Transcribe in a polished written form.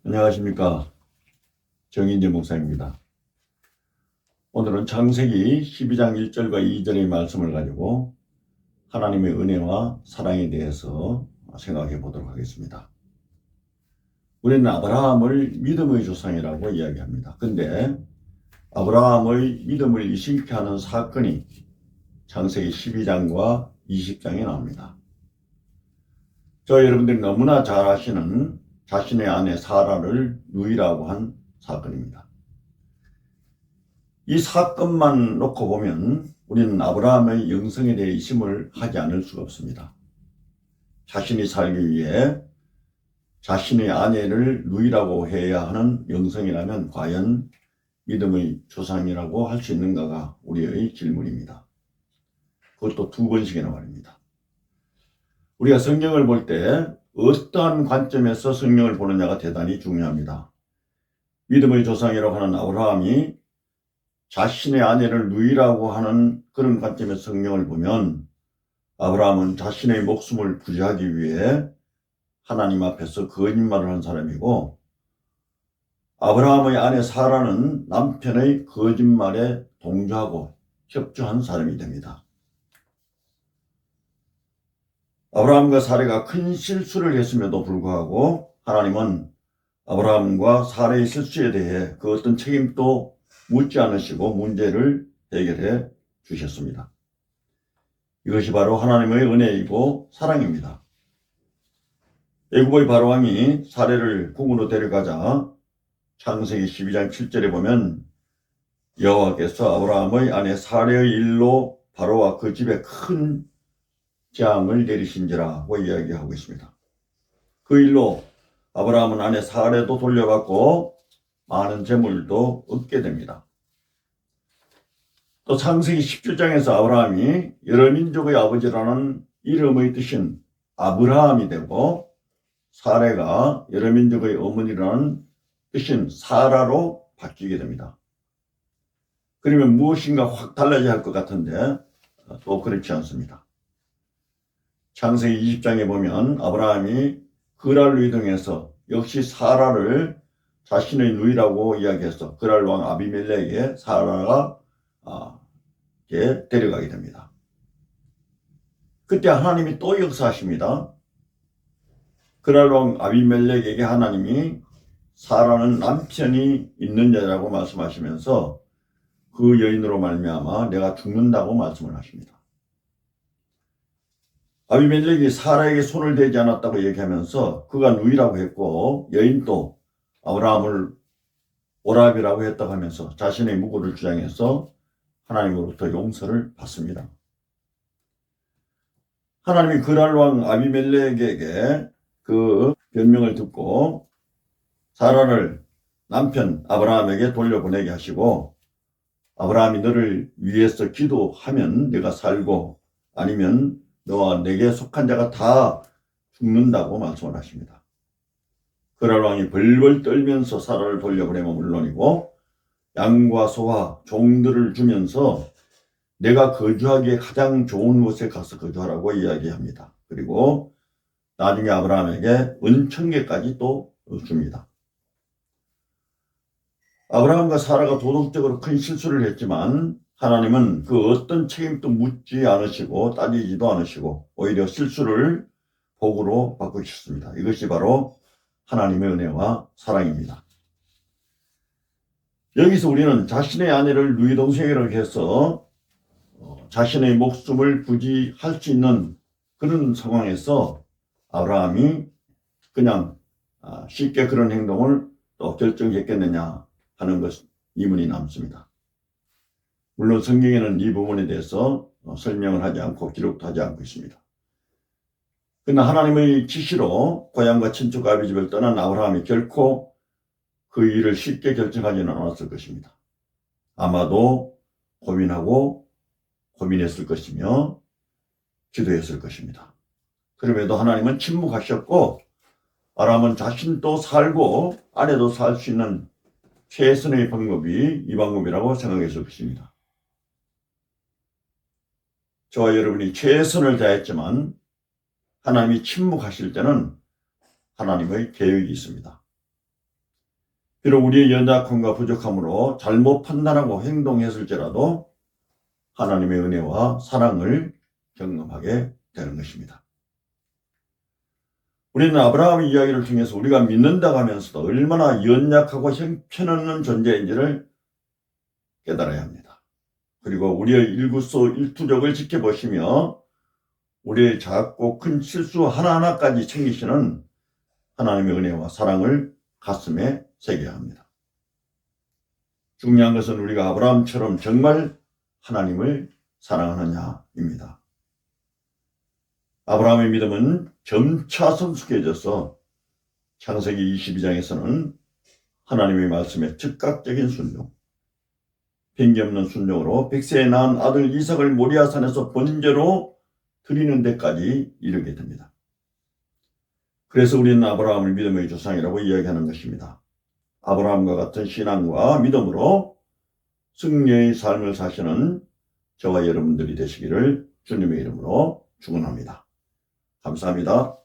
안녕하십니까. 정인재 목사입니다. 오늘은 창세기 12장 1절과 2절의 말씀을 가지고 하나님의 은혜와 사랑에 대해서 생각해 보도록 하겠습니다. 우리는 아브라함을 믿음의 조상이라고 이야기합니다. 근데 아브라함의 믿음을 이식케 하는 사건이 창세기 12장과 20장에 나옵니다. 여러분들이 너무나 잘 아시는 자신의 아내 사라를 누이라고 한 사건입니다. 이 사건만 놓고 보면 우리는 아브라함의 영성에 대해 의심을 하지 않을 수가 없습니다. 자신이 살기 위해 자신의 아내를 누이라고 해야 하는 영성이라면 과연 믿음의 조상이라고 할 수 있는가가 우리의 질문입니다. 그것도 두 번씩이나 말입니다. 우리가 성경을 볼 때 어떠한 관점에서 성경을 보느냐가 대단히 중요합니다. 믿음의 조상이라고 하는 아브라함이 자신의 아내를 누이라고 하는 그런 관점에서 성경을 보면 아브라함은 자신의 목숨을 구제하기 위해 하나님 앞에서 거짓말을 한 사람이고, 아브라함의 아내 사라는 남편의 거짓말에 동조하고 협조한 사람이 됩니다. 아브라함과 사라가 큰 실수를 했음에도 불구하고 하나님은 아브라함과 사라의 실수에 대해 그 어떤 책임도 묻지 않으시고 문제를 해결해 주셨습니다. 이것이 바로 하나님의 은혜이고 사랑입니다. 애굽의 바로왕이 사라를 궁으로 데려가자 창세기 12장 7절에 보면 여호와께서 아브라함의 아내 사라의 일로 바로와 그 집에 큰 재앙을 내리신지라고 이야기하고 있습니다. 그 일로 아브라함은 아내 사라도 돌려받고 많은 재물도 얻게 됩니다. 또 창세기 17장에서 아브라함이 여러 민족의 아버지라는 이름의 뜻인 아브라함이 되고, 사라가 여러 민족의 어머니라는 뜻인 사라로 바뀌게 됩니다. 그러면 무엇인가 확 달라져야 할 것 같은데 또 그렇지 않습니다. 창세기 20장에 보면 아브라함이 그랄로 이동해서 역시 사라를 자신의 누이라고 이야기해서 그랄 왕 아비멜렉에게 사라가 데려가게 됩니다. 그때 하나님이 또 역사하십니다. 그랄 왕 아비멜렉에게 하나님이 사라는 남편이 있는 여자라고 말씀하시면서 그 여인으로 말미암아 내가 죽는다고 말씀을 하십니다. 아비멜렉이 사라에게 손을 대지 않았다고 얘기하면서 그가 누이라고 했고, 여인도 아브라함을 오라비라고 했다고 하면서 자신의 무고를 주장해서 하나님으로부터 용서를 받습니다. 하나님이 그랄 왕 아비멜렉에게 그 변명을 듣고 사라를 남편 아브라함에게 돌려보내게 하시고, 아브라함이 너를 위해서 기도하면 내가 살고 아니면 너와 내게 속한 자가 다 죽는다고 말씀을 하십니다. 그랄 왕이 벌벌 떨면서 사라를 돌려보내면 물론이고 양과 소와 종들을 주면서 내가 거주하기에 가장 좋은 곳에 가서 거주하라고 이야기합니다. 그리고 나중에 아브라함에게 은천계까지 또 줍니다. 아브라함과 사라가 도덕적으로 큰 실수를 했지만 하나님은 그 어떤 책임도 묻지 않으시고 따지지도 않으시고 오히려 실수를 복으로 바꾸셨습니다. 이것이 바로 하나님의 은혜와 사랑입니다. 여기서 우리는 자신의 아내를 누이 동생이라고 해서 자신의 목숨을 부지할 수 있는 그런 상황에서 아브라함이 그냥 쉽게 그런 행동을 또 결정했겠느냐 하는 것 의문이 남습니다. 물론 성경에는 이 부분에 대해서 설명을 하지 않고 기록도 하지 않고 있습니다. 그러나 하나님의 지시로 고향과 친척 아비 집을 떠난 아브라함이 결코 그 일을 쉽게 결정하지는 않았을 것입니다. 아마도 고민했을 것이며 기도했을 것입니다. 그럼에도 하나님은 침묵하셨고 아브라함은 자신도 살고 아내도 살 수 있는 최선의 방법이 이 방법이라고 생각했을 것입니다. 저와 여러분이 최선을 다했지만 하나님이 침묵하실 때는 하나님의 계획이 있습니다. 비록 우리의 연약함과 부족함으로 잘못 판단하고 행동했을지라도 하나님의 은혜와 사랑을 경험하게 되는 것입니다. 우리는 아브라함의 이야기를 통해서 우리가 믿는다고 하면서도 얼마나 연약하고 형편없는 존재인지를 깨달아야 합니다. 그리고 우리의 일구수 일투족을 지켜보시며 우리의 작고 큰 실수 하나하나까지 챙기시는 하나님의 은혜와 사랑을 가슴에 새겨야 합니다. 중요한 것은 우리가 아브라함처럼 정말 하나님을 사랑하느냐입니다. 아브라함의 믿음은 점차 성숙해져서 창세기 22장에서는 하나님의 말씀에 즉각적인 순종, 핑계 없는 순종으로 100세에 낳은 아들 이삭을 모리아산에서 번제로 드리는 데까지 이르게 됩니다. 그래서 우리는 아브라함을 믿음의 조상이라고 이야기하는 것입니다. 아브라함과 같은 신앙과 믿음으로 승리의 삶을 사시는 저와 여러분들이 되시기를 주님의 이름으로 축원합니다. 감사합니다.